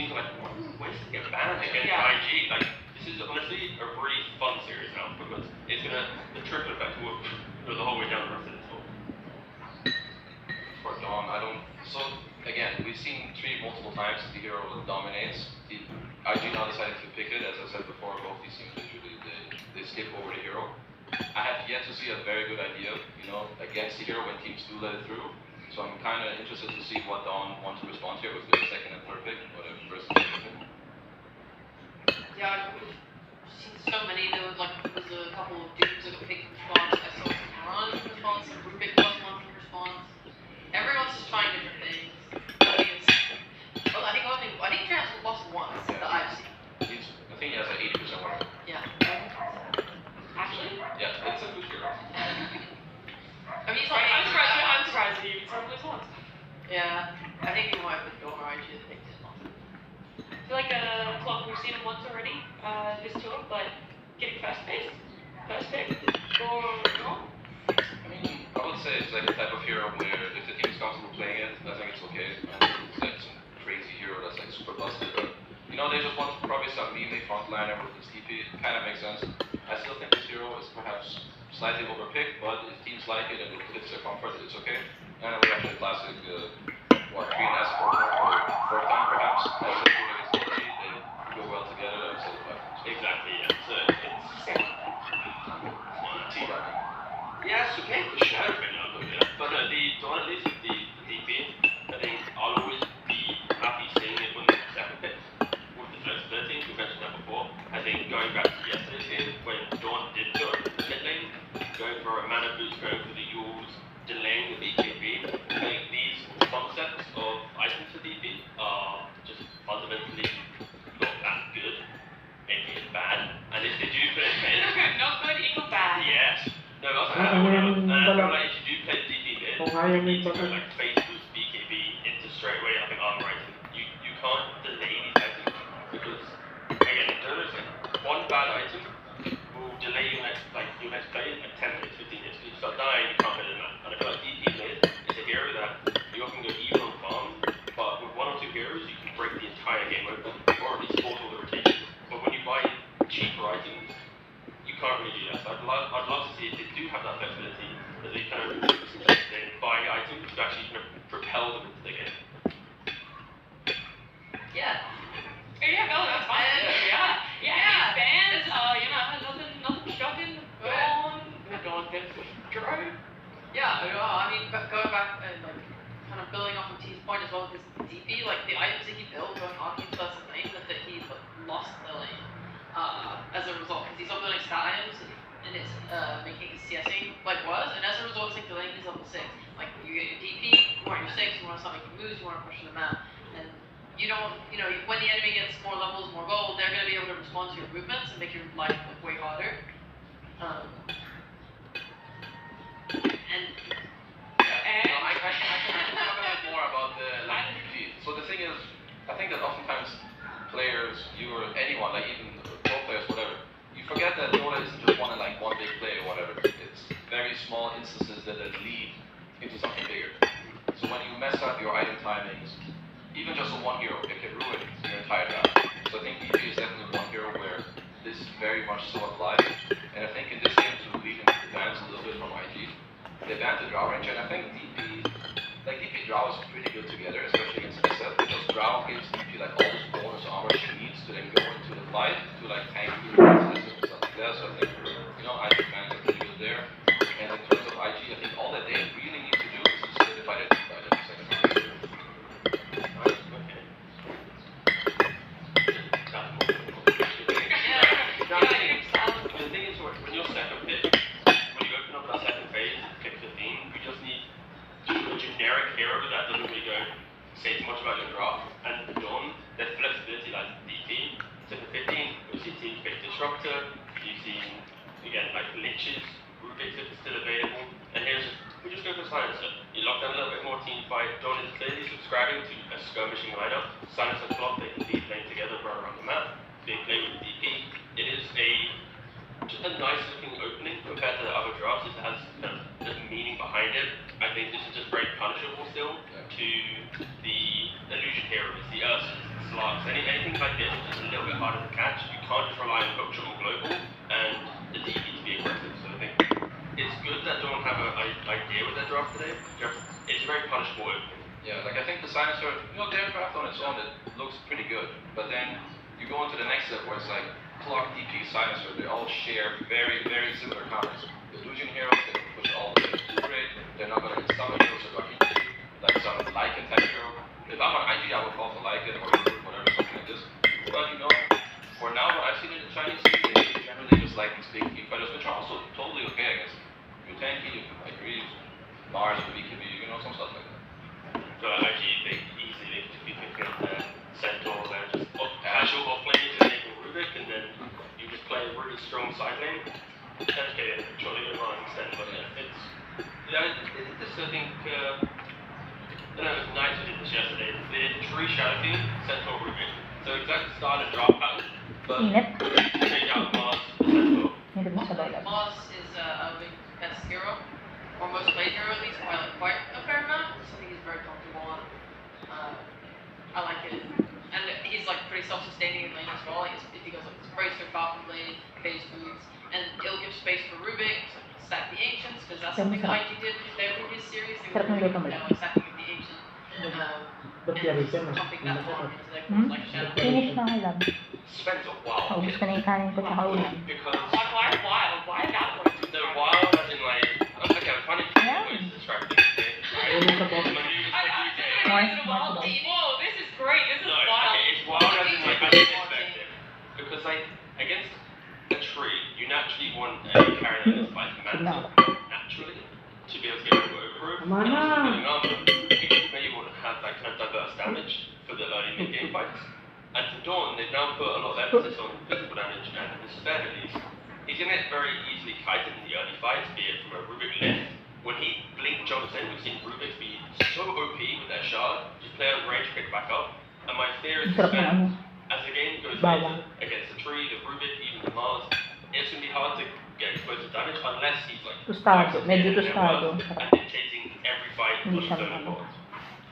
teams are like, when's it get banned against IG? Like, this is honestly a really fun series now because it's gonna the triple effect will go the whole way down the rest of this tour. For Dawn, I don't. So again, we've seen multiple times the hero dominates. The IG now decided to pick it. As I said before, both these teams usually they skip over the hero. I have yet to see a very good idea, against the hero when teams do let it through. So I'm kind of interested to see what Dawn wants to respond here with the second and third pick, or the first and second pick. Yeah, I've seen so many. There was a couple of dudes that got picked in response. I saw some runs in response, some Rubik plus one in response. Everyone's just trying different things. I think Trans lost once that I've seen. I think he has an 80% win rate. Yeah. Actually? Yeah, it's a good hero. I mean, I'm surprised that he even started lose once. Yeah, I think he might have been going right to pick this one. I feel like Club, we've seen him once already this tour, but getting first pick or no? I mean, I would say it's like the type of hero where if the team is comfortable playing it, I think it's okay. It's like some crazy hero that's like super busted, but they just want probably some melee frontliner with this TP. It kind of makes sense. I still think this hero is perhaps slightly overpicked, but if teams like it and it fits their comfort, it's okay. And we have the classic, 3 and S for time perhaps. As the two against DG, they go well together. I would say Exactly, yeah. So it's team running. yeah, it's okay for Shadow right now, but the Dawn at least with the DP, I think I'll always be happy seeing it when the second pick with the flexibility. We mentioned that before. I think going back to yesterday's game when Dawn did go to the mid lane, going for a mana boost, going for the Yules, delaying the BKB, I think these concepts of items for DP are just fundamentally not that good. It's bad, and if they do put it in, Not good equal bad. yes. No, that's what happened. Like if you do play the DP mid, you need to go like face boost BKB into straight away. I think armor item. You can't delay these items because again, there's like one bad item will delay your next play like 10 minutes, 15 minutes. If you start dying, you can't play the match. And I feel like DP mid is a hero that you often go even on farm, but with 1 or 2 heroes you can break the entire game open or at least force all the rotations. But when you buy cheaper items, you can't really do that. So I'd love to see if they do have that flexibility, that they kind of buy items to actually kind of propel them into the game. Yeah. Yeah, no, that's fine. Yeah. Bands, nothing shocking. Dawn picks Drew. Yeah, I mean, going back and kind of building off of T's point as well with his DP, like the items that he built going Arcane plus the thing that he's lost the lane as a result, because he's not building stat items and it's making his CSing worse, and as a result, it's delaying his level 6. Like you get your DP, you want your 6, you want to start making moves, you want to push the map, and you don't, when the enemy gets more levels, more gold, they're going to be able to respond to your movements and make your life way harder. I can talk a bit more about the DP. So the thing is, I think that oftentimes players, you or anyone, like even pro players, whatever, you forget that Dota isn't just one big play or whatever. It's very small instances that lead into something bigger. So when you mess up your item timings, even just on one hero, it can ruin your entire draft. So I think DP is definitely one hero where this very much so applies. And I think in this game, to lead into the bans a little bit from IG, they banned the Drow range, and I think DP Drow is pretty good together, especially against SF, because Drow gives DP all this bonus armor she needs to then go into the fight to tank through the system and stuff like that. So I think IG bans are pretty good there. And in terms of IG, I think all that they really need to do is to solidify their team by the second round. The thing is, when you're second pick, when you open up that second phase, pick 15, you just need a generic hero that doesn't really say too much about your draft. And Dawn, their flexibility like DP, second 15, you see teams pick Disruptor, you see, again, Liches, Rubik if it's still available, and we just go for Silencer. You lock down a little bit more team fight. Dawn is clearly subscribing to a skirmishing lineup. Silencer flop, they can be playing together run around the map. They play with DP. It is just a nice looking opening compared to the other drafts. It has there's meaning behind it. I think this is just very punishable still to the illusion heroes, the Ursus, the Slugs, drops. Anything like this is just a little bit harder to catch. You can't just rely on hook shot or global and the DP to be aggressive. So I think it's good that don't have an idea with that draft today. It's very punishable opening. Yeah, like I think the Silencer, their draft on its own, it looks pretty good. But then you go into the next step where it's like clock, DP, Silencer, they all share very, very similar counters. Illusion heroes, they can push all the way to grid. They're not going to get summon heroes or lucky, like some Lycan type hero. If I'm on IG, I would call for Lycan or whatever, something like this. But for now, what I've seen in the Chinese scene, they generally just like these big team fighters, which are also totally okay, I guess. You're tanky, I agree. Mars, BKB, some stuff like that. So actually, they easily be thinking Centaur, they're just casual offlane to enable Rubik, and then you just play a really strong side lane. Okay, surely to an extent, but I think, it was nice we did this yesterday. They did Tree Shadow King, Centaur Rubik. So exact style and drop pattern, but change out Mars to Centaur. Mars is a big best hero, or most played hero at least, by quite a fair amount. Something he's very comfortable on. I like it, and he's like pretty self-sustaining in lane as well. Like if he goes like Bracer, Falcon Blade, Phase Boots, and it'll give space for Rubik to stack the Ancients, because that's something IG did with their previous series. They were like stacking with the Ancient, and pumping that one into their like Shadow. Finish na alam. Spends a while. Ubus na yung kanin ko tsaka ulam. Because Why wild? Why that one? the wild as in like, okay, I'm trying to keep it distracting. Whoa, this is great. This is No, wild. okay, it's wild as in like, I didn't expect it. Because like, against a tree, you naturally want a carry that is like mantle, naturally, to be able to get over it. And also getting armor, because maybe you want to have that kind of diverse damage for the early mid-game fights. And for Dawn, they've now put a lot of emphasis on physical damage, and his spare at least, he's going to get very easily kited in the early fights, be it from a Rubik lift. When he blink jumps in, we've seen Rubiks be so OP with their shard, just play on range, pick back up. And my fear is that as the game goes later, against the tree, the Rubik, even the Mars, it's going to be hard to get exposed to damage unless he's like Medyo tostado. and dictating every fight on Hindi his siya own accord.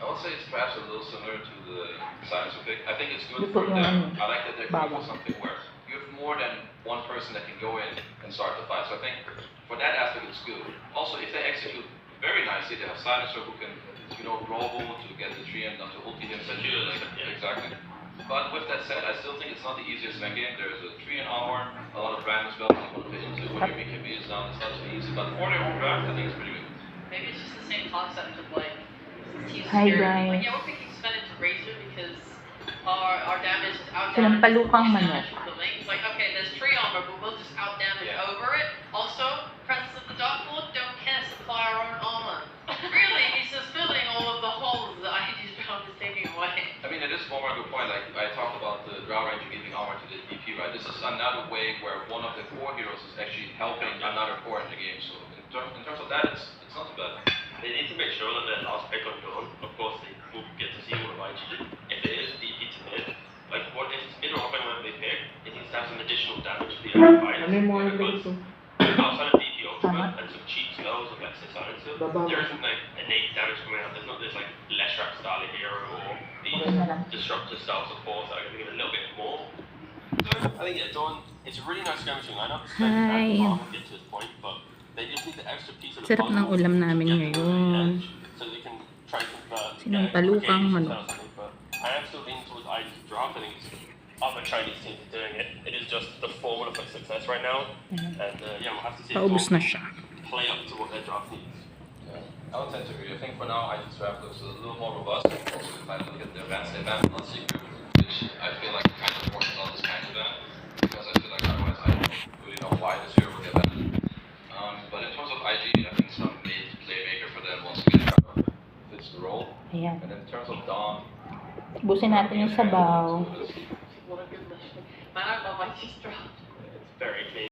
I would say it's perhaps a little similar to the Silencer pick. I think it's good Luto for yung them. I like that they're going bawang. for something where you have more than one person that can go in and start the fight. So I think for that aspect it's good. Also, if they execute very nicely, they have Silencer who can, robo to get the tree and to ulti him essentially. Exactly. But with that said, I still think it's not the easiest mech game. There's a tree and armor, a lot of random spells that you want to fit into when your BKB is down. It's not so easy. But for their own draft, I think it's pretty good. Maybe it's just the same concept of like team Hi, security. guys. Like, yeah, we're picking spend into Razor because our damage is out Sinampalukang Manok. from the link. It's like, okay, there's tree armor, but we'll just out damage over it. Also, Presence of the Dark Lord, don't care, supply our own armor. Really, he's just filling all of the holes that IG's round is taking away. I mean, it is one more good point. Like I talked about the Drow Ranger giving armor to the DP, right? This is another way where one of the core heroes is actually helping another core in the game. So in terms of that, it's not too bad. They need to make sure that their last pick on Dawn, of course, they will get to see what IG did. If it is DP to mid, like what if it's mid or offline when they pick, it needs to have some additional damage to the early fight. Because outside of DP ultimate and some cheap spells of let's say Silencer, there isn't like innate damage coming out. There's not this like less rap style hero or these disruptor style supports that are going to give a little bit more. So I think Dawn, it's a really nice skirmishing lineup. Hi. We'll get to this point, but they just need the extra piece of the Sarap ng ulam namin ngayon. so they can try to convert Sinampalukang Manok. but I am still leaning towards IG's draft. I think other Chinese teams are doing it. It is just the formula for success right now. And yeah, we'll have to see Paubos na if siya. they play up to what their draft needs. Yeah, I would tend to agree. I think for now, IG's draft looks a little more robust. Also, if I look at the advanced not secret, which I feel like kind of forces on this kind of event, because I feel like otherwise I don't really know why this hero would get banned. But in terms of IG, I think some mid playmaker for them once again fits the role. Ayan. And in terms of Dawn, Busin natin yung sabaw. What a good list. Man, I love IG's draft. It's very clean.